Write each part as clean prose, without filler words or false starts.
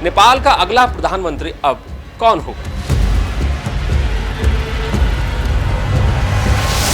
नेपाल का अगला प्रधानमंत्री अब कौन होगा?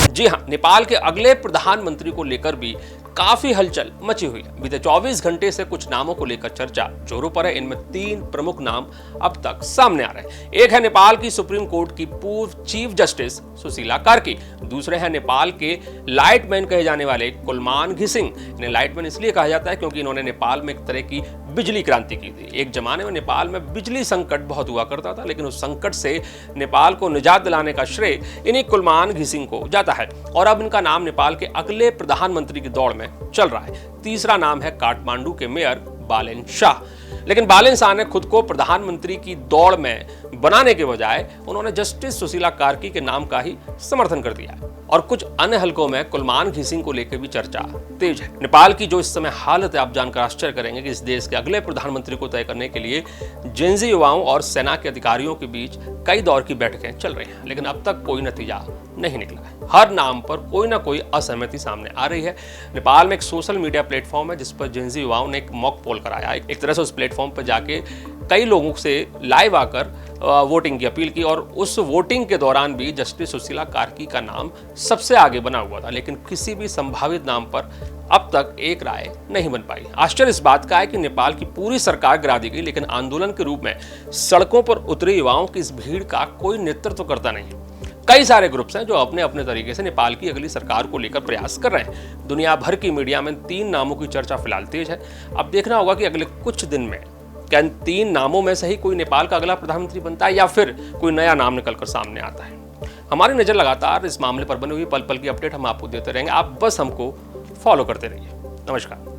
जी हां, नेपाल के अगले प्रधानमंत्री को लेकर भी काफी हलचल मची हुई है। बीते 24 घंटे से कुछ नामों को लेकर चर्चा जोरों पर है। इनमें 3 प्रमुख नाम अब तक सामने आ रहे हैं। एक है नेपाल की सुप्रीम कोर्ट की पूर्व चीफ जस्टिस सुशीला कार्की, दूसरे हैं नेपाल के लाइटमैन कहे जाने वाले कुलमान घिसिंग। इन्हें लाइटमैन इसलिए कहा जाता है क्योंकि इन्होंने नेपाल में एक तरह की बिजली क्रांति की थी। एक जमाने में नेपाल में बिजली संकट बहुत हुआ करता था, लेकिन उस संकट से नेपाल को निजात दिलाने का श्रेय इन्हीं कुलमान घिसिंग को जाता है और अब इनका नाम नेपाल के अगले प्रधानमंत्री की दौड़ में चल रहा है। तीसरा नाम है काठमांडू के मेयर बालेन शाह। लेकिन बालेन शाह ने खुद को प्रधानमंत्री की दौड़ में बनाने के बजाय उन्होंने जस्टिस सुशीला कार्की के नाम का ही समर्थन कर दिया है और कुछ अन्य हलकों में कुलमान घिसिंग को लेकर भी चर्चा तेज है। नेपाल की जो इस समय हालत है, आप जानकर आश्चर्य करेंगे कि इस देश के अगले प्रधानमंत्री को तय करने के लिए जेनजी युवाओं और सेना के अधिकारियों के बीच कई दौर की बैठकें चल रही हैं, लेकिन अब तक कोई नतीजा नहीं निकला है। हर नाम पर कोई ना कोई असहमति सामने आ रही है। नेपाल में एक सोशल मीडिया प्लेटफॉर्म है जिस पर जेनजी युवाओं ने एक मॉक पोल कराया। एक तरह से उस प्लेटफॉर्म पर जाके कई लोगों से लाइव आकर वोटिंग की अपील की और उस वोटिंग के दौरान भी जस्टिस सुशीला कार्की का नाम सबसे आगे बना हुआ था, लेकिन किसी भी संभावित नाम पर अब तक एक राय नहीं बन पाई। आश्चर्य इस बात का है कि नेपाल की पूरी सरकार गिरा दी गई, लेकिन आंदोलन के रूप में सड़कों पर उतरे युवाओं की इस भीड़ का कोई नेतृत्व करता नहीं। कई सारे ग्रुप्स हैं जो अपने अपने तरीके से नेपाल की अगली सरकार को लेकर प्रयास कर रहे हैं। दुनिया भर की मीडिया में 3 नामों की चर्चा फिलहाल तेज है। अब देखना होगा कि अगले कुछ दिन में क्या इन 3 नामों में से ही कोई नेपाल का अगला प्रधानमंत्री बनता है या फिर कोई नया नाम निकलकर सामने आता है। हमारी नजर लगातार इस मामले पर बनी हुई पल पल की अपडेट हम आपको देते रहेंगे। आप बस हमको फॉलो करते रहिए। नमस्कार।